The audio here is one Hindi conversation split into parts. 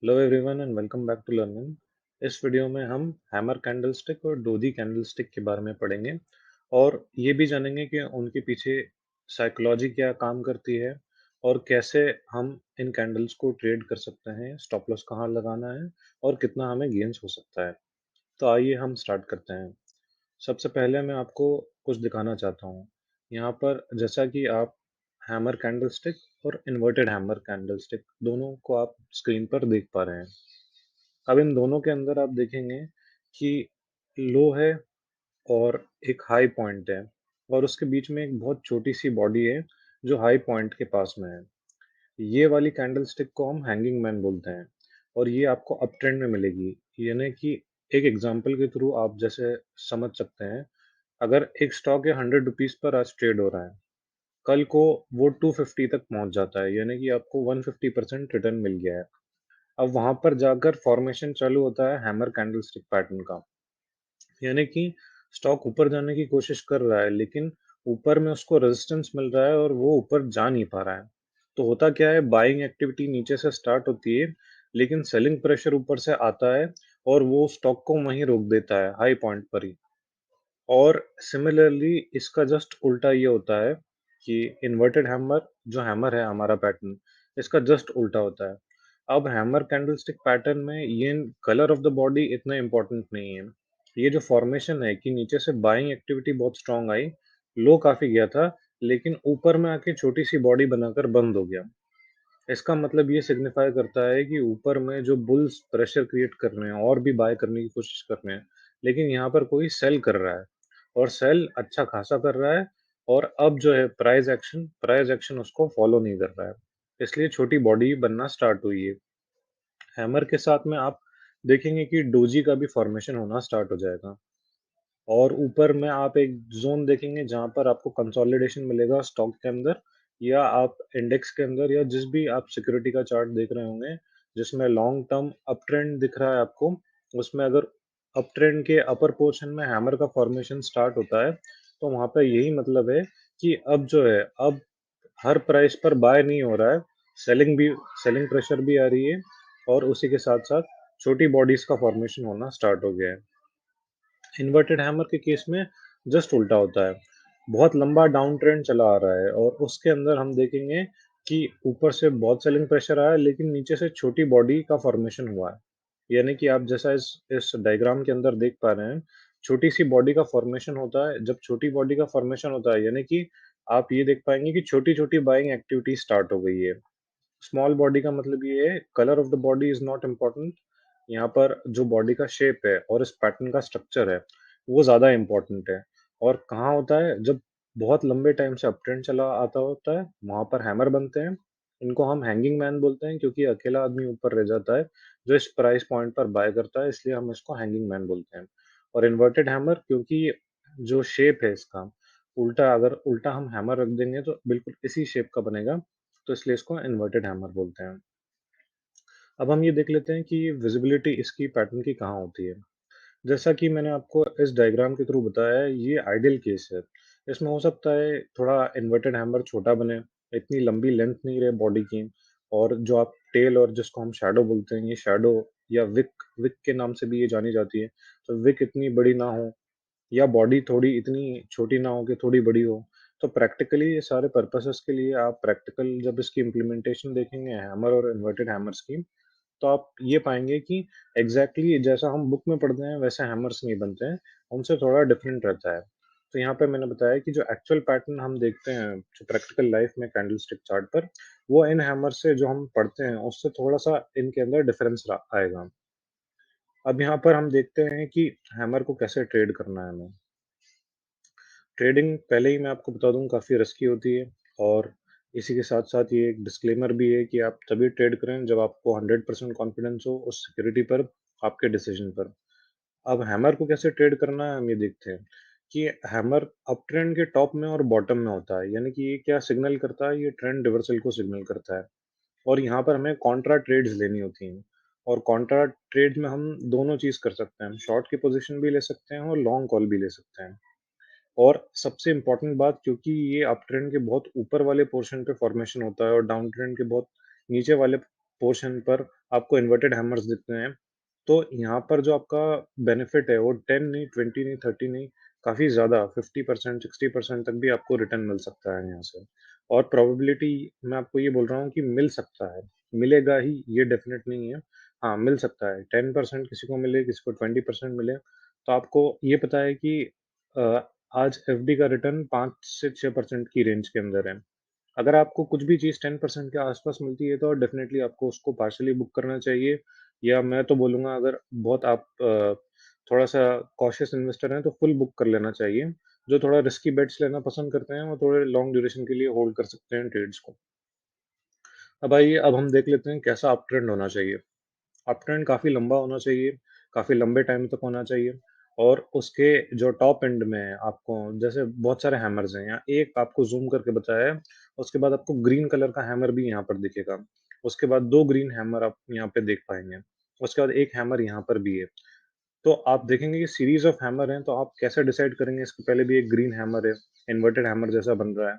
Hello everyone and welcome back to learning. इस वीडियो में हम हैमर कैंडलस्टिक और डोजी कैंडलस्टिक के बारे में पढ़ेंगे और ये भी जानेंगे कि उनके पीछे साइकोलॉजी क्या काम करती है और कैसे हम इन कैंडल्स को ट्रेड कर सकते हैं, स्टॉप लॉस कहाँ लगाना है और कितना हमें गेन्स हो सकता है। तो आइए हम स्टार्ट करते हैं। सबसे पहले मैं आपको कुछ दिखाना चाहता हूँ। यहाँ पर जैसा कि आप हैमर कैंडलस्टिक और इन्वर्टेड हैमर कैंडलस्टिक दोनों को आप स्क्रीन पर देख पा रहे हैं। अब इन दोनों के अंदर आप देखेंगे कि लो है और एक हाई पॉइंट है और उसके बीच में एक बहुत छोटी सी बॉडी है जो हाई पॉइंट के पास में है। ये वाली कैंडलस्टिक को हम हैंगिंग मैन बोलते हैं और ये आपको अप ट्रेंड में मिलेगी। यानी कि एक एग्जांपल के थ्रू आप जैसे समझ सकते हैं, अगर एक स्टॉक है 100 रुपीज पर आज ट्रेड हो रहा है, कल को वो 250 तक पहुंच जाता है, यानी कि आपको 150% रिटर्न मिल गया है। अब वहां पर जाकर फॉर्मेशन चालू होता है हैमर कैंडलस्टिक पैटर्न का। यानी कि स्टॉक ऊपर जाने की कोशिश कर रहा है, लेकिन ऊपर में उसको रेजिस्टेंस मिल रहा है और वो ऊपर जा नहीं पा रहा है। तो होता क्या है, बाइंग एक्टिविटी नीचे से स्टार्ट होती है, लेकिन सेलिंग प्रेशर ऊपर से आता है और वो स्टॉक को वहीं रोक देता है हाई पॉइंट पर ही। और सिमिलरली इसका जस्ट उल्टा ये होता है कि इन्वर्टेड हैमर, जो हैमर है हमारा पैटर्न, इसका जस्ट उल्टा होता है। अब हैमर कैंडलस्टिक पैटर्न में ये कलर ऑफ द बॉडी इतना इम्पोर्टेंट नहीं है। ये जो फॉर्मेशन है कि नीचे से बाइंग एक्टिविटी बहुत स्ट्रांग आई, लो काफी गया था, लेकिन ऊपर में आके छोटी सी बॉडी बनाकर बंद हो गया। इसका मतलब ये सिग्निफाई करता है कि ऊपर में जो बुल्स प्रेशर क्रिएट कर रहे हैं और भी बाय करने की कोशिश कर रहे हैं, लेकिन यहाँ पर कोई सेल कर रहा है और सेल अच्छा खासा कर रहा है। और अब जो है प्राइस एक्शन उसको फॉलो नहीं कर रहा है, इसलिए छोटी बॉडी बनना स्टार्ट हुई है। हैमर के साथ में आप देखेंगे कि डोजी का भी फॉर्मेशन होना स्टार्ट हो जाएगा और ऊपर में आप एक जोन देखेंगे जहां पर आपको कंसोलिडेशन मिलेगा स्टॉक के अंदर, या आप इंडेक्स के अंदर, या जिस भी आप सिक्योरिटी का चार्ट देख रहे होंगे जिसमें लॉन्ग टर्म अप ट्रेंड दिख रहा है आपको, उसमें अगर अप ट्रेंड के अपर पोर्शन में हैमर का फॉर्मेशन स्टार्ट होता है, तो वहां पे यही मतलब है कि अब जो है, अब हर प्राइस पर बाय नहीं हो रहा है, सेलिंग भी, सेलिंग प्रेशर भी आ रही है और उसी के साथ साथ छोटी बॉडीज का फॉर्मेशन होना स्टार्ट हो गया है। इन्वर्टेड हैमर के केस में जस्ट उल्टा होता है। बहुत लंबा डाउन ट्रेंड चला आ रहा है और उसके अंदर हम देखेंगे कि ऊपर से बहुत सेलिंग प्रेशर आया है, लेकिन नीचे से छोटी बॉडी का फॉर्मेशन हुआ है। यानी कि आप जैसा इस डायग्राम के अंदर देख पा रहे हैं, छोटी सी बॉडी का फॉर्मेशन होता है। जब छोटी बॉडी का फॉर्मेशन होता है, यानी कि आप ये देख पाएंगे कि छोटी छोटी बाइंग एक्टिविटी स्टार्ट हो गई है। स्मॉल बॉडी का मतलब ये है, colour of the body is not important. यहाँ पर जो बॉडी का शेप है और इस पैटर्न का स्ट्रक्चर है, वो ज्यादा इम्पोर्टेंट है। और कहाँ होता है, जब बहुत लंबे टाइम से अप ट्रेंड चला आता होता है, वहां पर हैमर बनते हैं। इनको हम हैंगिंग मैन बोलते हैं क्योंकि अकेला आदमी ऊपर रह जाता है जो इस प्राइस पॉइंट पर बाय करता है, इसलिए हम इसको हैंगिंग मैन बोलते हैं। और इन्वर्टेड हैमर क्योंकि जो शेप है इसका उल्टा, अगर उल्टा हम हैमर रख देंगे तो बिल्कुल इसी शेप का बनेगा, तो इसलिए इसको इन्वर्टेड हैमर बोलते हैं। अब हम ये देख लेते हैं कि विजिबिलिटी इसकी पैटर्न की कहाँ होती है। जैसा कि मैंने आपको इस डायग्राम के थ्रू बताया है, ये आइडियल केस है। इसमें हो सकता है थोड़ा इन्वर्टेड हैमर छोटा बने, इतनी लंबी लेंथ नहीं रहे बॉडी की, और जो आप टेल और जिसको हम शैडो बोलते हैं, ये शैडो या विक विक के नाम से भी ये जानी जाती है, तो विक इतनी बड़ी ना हो या बॉडी थोड़ी इतनी छोटी ना हो कि थोड़ी बड़ी हो। तो प्रैक्टिकली ये सारे पर्पसेस के लिए आप प्रैक्टिकल जब इसकी इम्प्लीमेंटेशन देखेंगे हैमर और इन्वर्टेड हैमर्स की, तो आप ये पाएंगे कि एग्जैक्टली जैसा हम बुक में पढ़ते हैं वैसे हैमर्स नहीं बनते हैं, उनसे थोड़ा डिफरेंट रहता है। तो यहाँ पे मैंने बताया कि जो एक्चुअल पैटर्न हम देखते हैं जो प्रैक्टिकल लाइफ में कैंडलस्टिक चार्ट पर, वो इन हैमर से जो हम पढ़ते हैं उससे थोड़ा सा इनके अंदर डिफरेंस आएगा। अब यहाँ पर हम देखते हैं कि हैमर को कैसे ट्रेड करना है हमें। ट्रेडिंग पहले ही मैं आपको बता दूं काफ़ी रिस्की होती है, और इसी के साथ साथ ये एक डिस्क्लेमर भी है कि आप तभी ट्रेड करें जब आपको 100% कॉन्फिडेंस हो उस सिक्योरिटी पर, आपके डिसीजन पर। अब हैमर को कैसे ट्रेड करना है हम ये देखते हैं कि हैमर अप ट्रेंड के टॉप में और बॉटम में होता है। यानी कि ये क्या सिग्नल करता है, ये ट्रेंड रिवर्सल को सिग्नल करता है। और यहाँ पर हमें कॉन्ट्रा ट्रेड्स लेनी होती हैं, और कॉन्ट्रा ट्रेड में हम दोनों चीज कर सकते हैं, हम शॉर्ट की पोजीशन भी ले सकते हैं और लॉन्ग कॉल भी ले सकते हैं। और सबसे इम्पोर्टेंट बात, क्योंकि ये अप ट्रेंड के बहुत ऊपर वाले पोर्शन पे फॉर्मेशन होता है और डाउन ट्रेंड के बहुत नीचे वाले पोर्शन पर आपको इन्वर्टेड हैमर्स दिखते हैं, तो यहाँ पर जो आपका बेनिफिट है वो 10 नहीं, 20 नहीं, 30 नहीं, काफ़ी ज़्यादा 50% 60% तक भी आपको रिटर्न मिल सकता है यहाँ से। और प्रोबेबिलिटी मैं आपको ये बोल रहा हूँ कि मिल सकता है, मिलेगा ही ये डेफ़िनेट नहीं है। हाँ, मिल सकता है, 10% किसी को मिले, किसी को 20% मिले। तो आपको ये पता है कि अ, आज एफडी का रिटर्न 5 से 6% की रेंज के अंदर है। अगर आपको कुछ भी चीज़ 10% के आस-पास मिलती है तो डेफ़िनेटली आपको उसको पार्शियली बुक करना चाहिए, या मैं तो बोलूँगा अगर बहुत आप थोड़ा-सा कॉशियस इन्वेस्टर हैं तो फुल बुक कर लेना चाहिए। जो थोड़ा रिस्की बेट्स लेना पसंद करते हैं वो थोड़े लॉन्ग ड्यूरेशन के लिए होल्ड कर सकते हैं ट्रेड्स को। अब आइए, अब हम देख लेते हैं कैसा अप ट्रेंड होना चाहिए। अप ट्रेंड काफ़ी लंबा होना चाहिए, काफ़ी लंबे टाइम तक होना चाहिए, और उसके जो टॉप एंड में है, आपको जैसे बहुत सारे हैमर्स हैं, यहाँ एक आपको ज़ूम करके बताया है, उसके बाद आपको ग्रीन कलर का हैमर भी यहाँ पर दिखेगा। उसके बाद 2 ग्रीन हैमर आप यहाँ पे देख पाएँगे। उसके बाद 1 हैमर यहाँ पर भी है। तो आप देखेंगे कि सीरीज़ ऑफ हैमर हैं, तो आप कैसे डिसाइड करेंगे, इसके पहले भी एक ग्रीन हैमर है, इन्वर्टेड हैमर जैसा बन रहा है।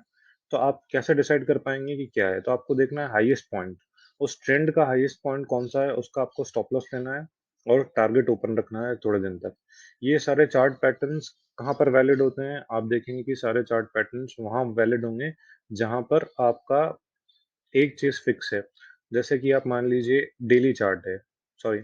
तो आप कैसे डिसाइड कर पाएँगे कि क्या है? तो आपको देखना है हाईएस्ट पॉइंट। उस ट्रेंड का हाईएस्ट पॉइंट कौन-सा है, उसका आपको स्टॉप लॉस लेना है और टारगेट ओपन रखना है थोड़े दिन तक। ये सारे चार्ट पैटर्न्स कहाँ पर वैलिड होते हैं? आप देखेंगे कि सारे चार्ट पैटर्न्स वहाँ वैलिड होंगे, जहाँ पर आपका एक चीज़ फिक्स है। जैसे कि आप मान लीजिए डेली चार्ट है, सॉरी,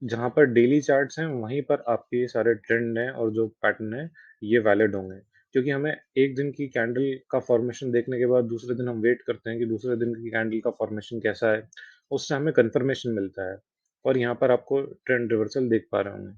जहाँ पर डेली चार्ट्स हैं, वहीं पर आपके ये सारे ट्रेंड हैं और जो पैटर्न है, ये वैलिड होंगे। क्योंकि हमें एक दिन की कैंडल का फॉर्मेशन देखने के बाद दूसरे दिन हम वेट करते हैं कि दूसरे दिन की कैंडल का फॉर्मेशन कैसा है, उससे हमें कन्फर्मेशन मिलता है, और यहाँ पर आपको ट्रेंड रिवर्सल देख पा रहे होंगे।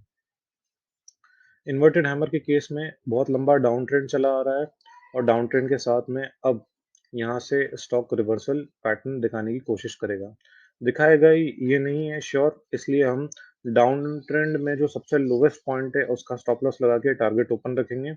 इन्वर्टेड हैमर के केस में बहुत लंबा डाउन ट्रेंड चला आ रहा है, और डाउन ट्रेंड के साथ में अब यहाँ से स्टॉक रिवर्सल पैटर्न दिखाने की कोशिश करेगा। दिखाएगा ही ये नहीं है श्योर, इसलिए हम डाउन ट्रेंड में जो सबसे लोवेस्ट पॉइंट है उसका स्टॉप लॉस लगा के टारगेट ओपन रखेंगे।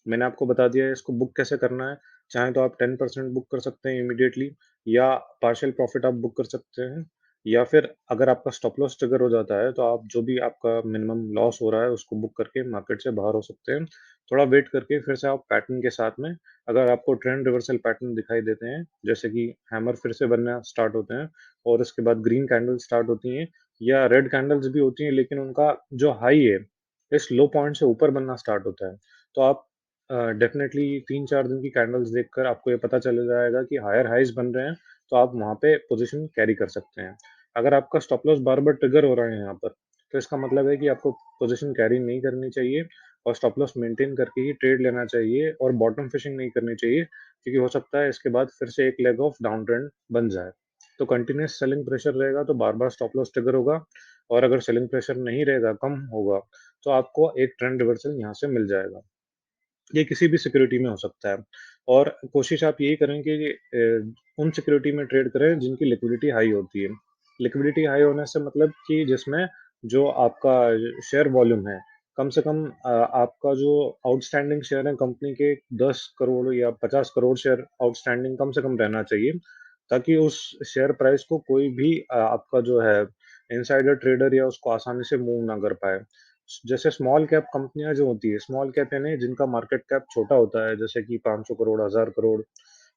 मैंने आपको बता दिया है इसको बुक कैसे करना है। चाहें तो आप 10% बुक कर सकते हैं इमीडिएटली, या पार्शियल प्रॉफिट आप बुक कर सकते हैं, या फिर अगर आपका स्टॉप लॉस ट्रिगर हो जाता है, तो आप जो भी आपका मिनिमम लॉस हो रहा है, उसको बुक करके मार्केट से बाहर हो सकते हैं। थोड़ा वेट करके फिर से आप पैटर्न के साथ में, अगर आपको ट्रेंड रिवर्सल पैटर्न दिखाई देते हैं, जैसे कि हैमर फिर से बनना स्टार्ट होते हैं और उसके बाद ग्रीन कैंडल स्टार्ट होती हैं, या रेड कैंडल्स भी होती हैं, लेकिन उनका जो हाई है, इस लो पॉइंट से ऊपर बनना स्टार्ट होता है। तो आप डेफ़िनेटली 3-4 दिन की कैंडल्स देखकर आपको ये पता चल जाएगा कि हायर हाइज़ बन रहे हैं, तो आप वहाँ पे पोज़ीशन कैरी कर सकते हैं। अगर आपका स्टॉप लॉस बार-बार ट्रिगर हो रहा है यहाँ पर, तो इसका मतलब है कि आपको पोज़ीशन कैरी नहीं करनी चाहिए, और स्टॉप लॉस मेंटेन करके ही ट्रेड लेना चाहिए, और बॉटम फिशिंग नहीं करनी चाहिए, क्योंकि हो सकता है इसके बाद फिर से एक लेग ऑफ डाउन ट्रेंड बन जाए। तो कंटीन्यूअस सेलिंग प्रेशर रहेगा तो बार-बार स्टॉप लॉस ट्रिगर होगा, और अगर सेलिंग प्रेशर नहीं रहेगा, कम होगा, तो आपको एक ट्रेंड रिवर्सल यहाँ से मिल जाएगा। ये किसी भी सिक्योरिटी में हो सकता है, और कोशिश आप यही करें कि उन सिक्योरिटी में ट्रेड करें जिनकी लिक्विडिटी हाई होती है। लिक्विडिटी हाई होने से मतलब कि जिसमें जो आपका शेयर वॉल्यूम है, कम से कम आपका जो आउटस्टैंडिंग शेयर है कंपनी के 10 करोड़ या 50 करोड़ शेयर आउटस्टैंडिंग कम से कम रहना चाहिए, ताकि उस शेयर प्राइस को कोई भी आपका जो है इनसाइडर ट्रेडर या उसको आसानी से मूव ना कर पाए। जैसे स्मॉल कैप कंपनियाँ जो होती है, स्मॉल कैप यानी जिनका मार्केट कैप छोटा होता है, जैसे कि 500 करोड़, 1000 करोड़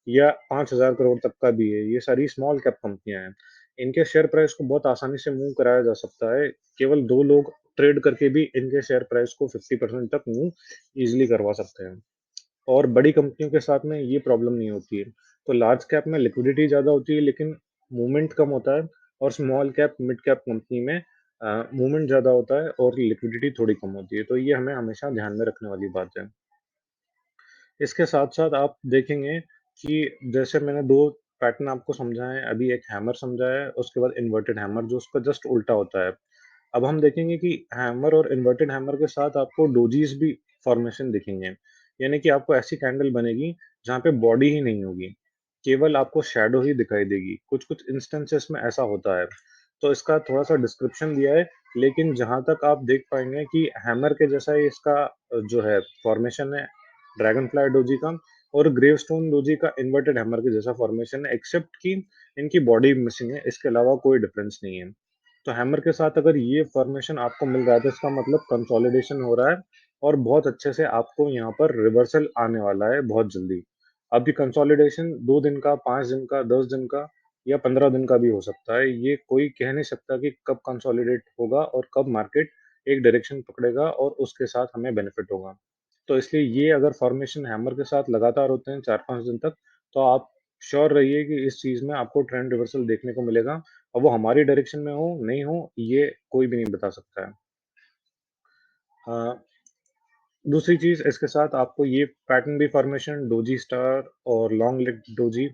या 5000 करोड़ तक का भी है, ये सारी स्मॉल कैप कंपनियाँ हैं। इनके शेयर प्राइस को बहुत आसानी से मूव कराया जा सकता है, केवल 2 लोग ट्रेड करके भी इनके शेयर प्राइस को 50% तक मूव ईज़िली करवा सकते हैं। और बड़ी कंपनियों के साथ में ये प्रॉब्लम नहीं होती है। तो लार्ज कैप में लिक्विडिटी ज़्यादा होती है, लेकिन मूवमेंट कम होता है, और small cap, mid cap company में मूवमेंट ज़्यादा होता है और लिक्विडिटी थोड़ी कम होती है। तो ये हमें हमेशा ध्यान में रखने वाली बात है। इसके साथ-साथ आप देखेंगे कि जैसे मैंने 2 पैटर्न आपको समझाए हैं, अभी एक हैमर समझाया है, उसके बाद इन्वर्टेड हैमर जो उसका जस्ट उल्टा होता है। अब हम देखेंगे कि हैमर और इन्वर्टेड हैमर के साथ आपको डोजीज़ भी फॉर्मेशन दिखेंगे। यानी कि आपको ऐसी कैंडल बनेगी जहाँ पे बॉडी ही नहीं होगी, केवल आपको शैडो ही दिखाई देगी। कुछ-कुछ इंस्टेंसेस में ऐसा होता है। तो इसका थोड़ा-सा डिस्क्रिप्शन दिया है, लेकिन जहाँ तक आप देख पाएँगे कि हैमर के जैसा ही इसका जो है फॉर्मेशन है ड्रैगनफ्लाई डोजी का, और ग्रेवस्टोन डोजी का इन्वर्टेड हैमर के जैसा फॉर्मेशन है, एक्सेप्ट कि इनकी बॉडी मिसिंग है, इसके अलावा कोई डिफरेंस नहीं है। तो हैमर के साथ अगर ये फॉर्मेशन आपको मिल रहा है तो इसका मतलब कंसोलिडेशन हो रहा है, और बहुत अच्छे से आपको यहाँ पर रिवर्सल आने वाला है बहुत जल्दी। अभी कंसोलिडेशन 2 दिन का, 5 दिन का, 10 दिन का, या 15 दिन का भी हो सकता है। ये कोई कह नहीं सकता कि कब कंसोलिडेट होगा और कब मार्केट एक डायरेक्शन पकड़ेगा और उसके साथ हमें बेनिफिट होगा। तो इसलिए ये अगर फॉर्मेशन हैमर के साथ लगातार होते हैं 4-5 दिन तक, तो आप श्योर रहिए कि इस चीज़ में आपको ट्रेंड रिवर्सल देखने को मिलेगा और वो हमारी डायरेक्शन में हो, नहीं हो, ये कोई भी नहीं बता सकता है। अ, दूसरी चीज़ इसके साथ आपको ये पैटर्न भी फॉर्मेशन डोजी स्टार और लॉन्ग लेग डोजी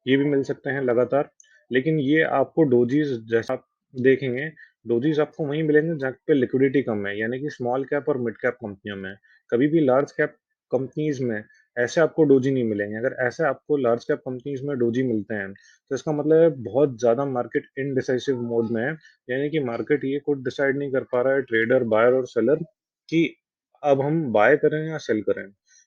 ये भी मिल सकते हैं लगातार। लेकिन ये आपको डोजीज़ जैसा आप देखेंगे, डोजीज़ आपको वहीं मिलेंगे जहाँ पे लिक्विडिटी कम है, यानी कि स्मॉल कैप और मिड कैप कंपनियों में। कभी भी लार्ज कैप कंपनीज़ में ऐसे आपको डोजी नहीं मिलेंगे। अगर ऐसे आपको लार्ज कैप कंपनीज़ में डोजी मिलते हैं, तो इसका मतलब है बहुत ज़्यादा मार्केट इनडिसाइसिव मोड में है, यानी कि मार्केट ये खुद डिसाइड नहीं कर पा रहा है, ट्रेडर, बायर और सेलर, कि अब हम बाय करें या सेल करें,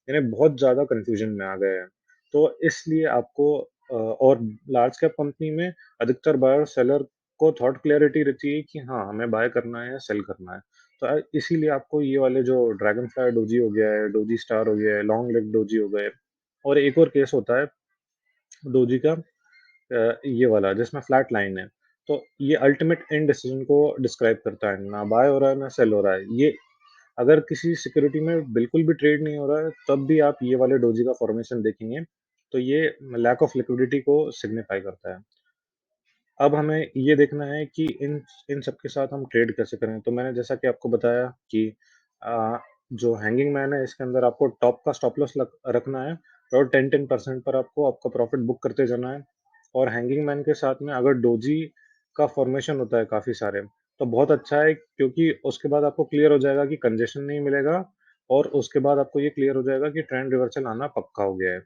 यानी बहुत ज़्यादा कन्फ्यूजन में आ गए हैं। तो इसलिए आपको और लार्ज कैप कंपनी में अधिकतर बायर सेलर को थॉट क्लैरिटी रहती है कि हाँ, हमें बाय करना है या सेल करना है। तो इसीलिए आपको ये वाले जो ड्रैगनफ्लाई डोजी हो गया है, डोजी स्टार हो गया है, लॉन्ग लेग डोजी हो गए और एक और केस होता है डोजी का, ये वाला जिसमें फ्लैट लाइन है। तो ये अल्टीमेट इंडिसीजन को डिस्क्राइब करता है, ना बाय हो रहा है, ना सेल हो रहा है। ये अगर किसी सिक्योरिटी में बिल्कुल भी ट्रेड नहीं हो रहा है, तब भी आप ये वाले डोजी का फॉर्मेशन देखेंगे, तो ये लैक ऑफ लिक्विडिटी को सिग्निफाई करता है। अब हमें ये देखना है कि इन इन सब के साथ हम ट्रेड कैसे करें। तो मैंने जैसा कि आपको बताया कि अ, जो हैंगिंग मैन है इसके अंदर आपको टॉप का स्टॉप लॉस रखना है और 10-10% पर आपको आपका प्रॉफिट बुक करते जाना है। और हैंगिंग मैन के साथ में अगर डोजी का फॉर्मेशन होता है काफी सारे, तो बहुत अच्छा है, क्योंकि उसके बाद आपको क्लियर हो जाएगा कि कंजेशन नहीं मिलेगा और उसके बाद आपको ये क्लियर हो जाएगा कि ट्रेंड रिवर्सल आना पक्का हो गया है।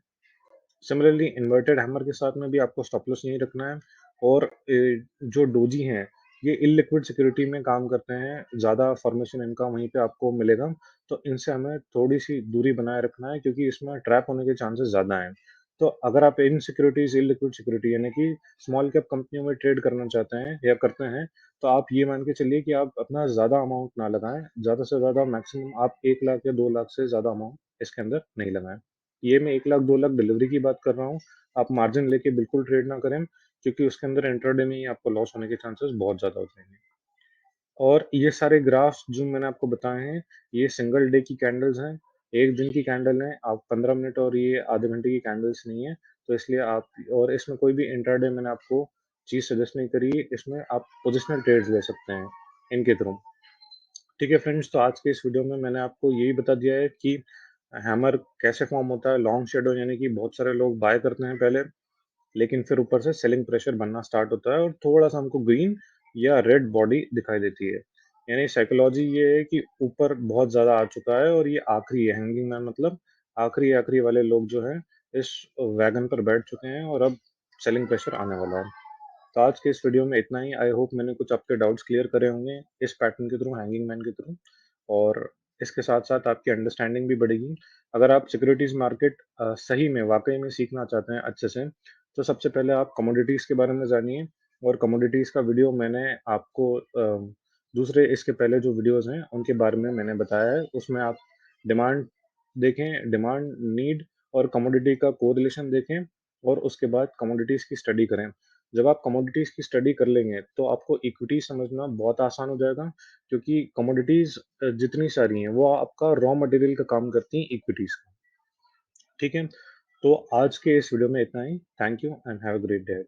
सिमिलरली इन्वर्टेड हैमर के साथ में भी आपको स्टॉप लॉस यहीं रखना है और जो डोजी हैं, ये इललिक्विड सिक्योरिटी में काम करते हैं, ज़्यादा फॉर्मेशन इनका वहीं पे आपको मिलेगा, तो इनसे हमें थोड़ी-सी दूरी बनाए रखना है क्योंकि इसमें ट्रैप होने के चांसेस ज़्यादा हैं। तो अगर आप इन सिक्योरिटीज़ इललिक्विड सिक्योरिटी यानी कि स्मॉल कैप कंपनियों में ट्रेड करना चाहते हैं या करते हैं, तो आप ये मान के चलिए कि आप अपना ज़्यादा अमाउंट ना लगाएँ, ज़्यादा से ज़्यादा मैक्सिमम आप 1 लाख या 2 लाख से ज़्यादा अमाउंट इसके अंदर नहीं लगाएँ। ये मैं 1 लाख 2 लाख डिलीवरी की बात कर रहा हूँ। आप मार्जिन लेके बिल्कुल ट्रेड ना करें, क्योंकि उसके अंदर इंट्राडे में ही आपको लॉस होने के चांसेस बहुत ज़्यादा हो जाएँगे। और ये सारे ग्राफ्स जो मैंने आपको बताए हैं, ये सिंगल डे की कैंडल्स हैं, 1 दिन की कैंडल है, आप 15 मिनट और ये आधे घंटे की कैंडल्स नहीं है, तो इसलिए आप और इसमें कोई भी इंट्राडे मैंने आपको चीज़ सजेस्ट नहीं करी है, इसमें आप पोजिशनल ट्रेड्स ले सकते हैं इनके थ्रू। ठीक है फ्रेंड्स, तो आज के इस वीडियो में मैंने आपको यही बता दिया है कि हैमर कैसे फॉर्म होता है, लॉन्ग शैडो यानी कि बहुत सारे लोग बाय करते हैं पहले, लेकिन फिर ऊपर से सेलिंग प्रेशर बनना स्टार्ट होता है और थोड़ा-सा हमको ग्रीन या रेड बॉडी दिखाई देती है। यानी साइकोलॉजी ये है कि ऊपर बहुत ज़्यादा आ चुका है और ये आखिरी है, हैंगिंग मैन मतलब आखिरी-आखिरी वाले लोग जो हैं, इस वैगन पर बैठ चुके हैं और अब सेलिंग प्रेशर आने वाला है। तो आज के इस वीडियो में इतना ही। आई होप मैंने कुछ आपके डाउट्स क्लियर करे होंगे इस पैटर्न के थ्रू, हैंगिंग मैन के थ्रू, और इसके साथ-साथ आपकी अंडरस्टैंडिंग भी बढ़ेगी। अगर आप सिक्योरिटीज़ मार्केट सही में, वाक़ई में सीखना चाहते हैं अच्छे से, तो सबसे पहले आप कमोडिटीज़ के बारे में जानिए और कमोडिटीज़ का वीडियो मैंने आपको दूसरे इसके पहले जो वीडियोज़ हैं, उनके बारे में मैंने बताया है। उसमें आप डिमांड देखें, डिमांड, नीड और कमोडिटी का कोरिलेशन देखें और उसके बाद कमोडिटीज़ की स्टडी करें। जब आप कमोडिटीज़ की स्टडी कर लेंगे, तो आपको इक्विटी समझना बहुत आसान हो जाएगा, क्योंकि कमोडिटीज़ जितनी सारी हैं, वो आपका रॉ मटेरियल का काम करती हैं इक्विटीज़ का। ठीक है? तो आज के इस वीडियो में इतना ही। Thank you and have a great day.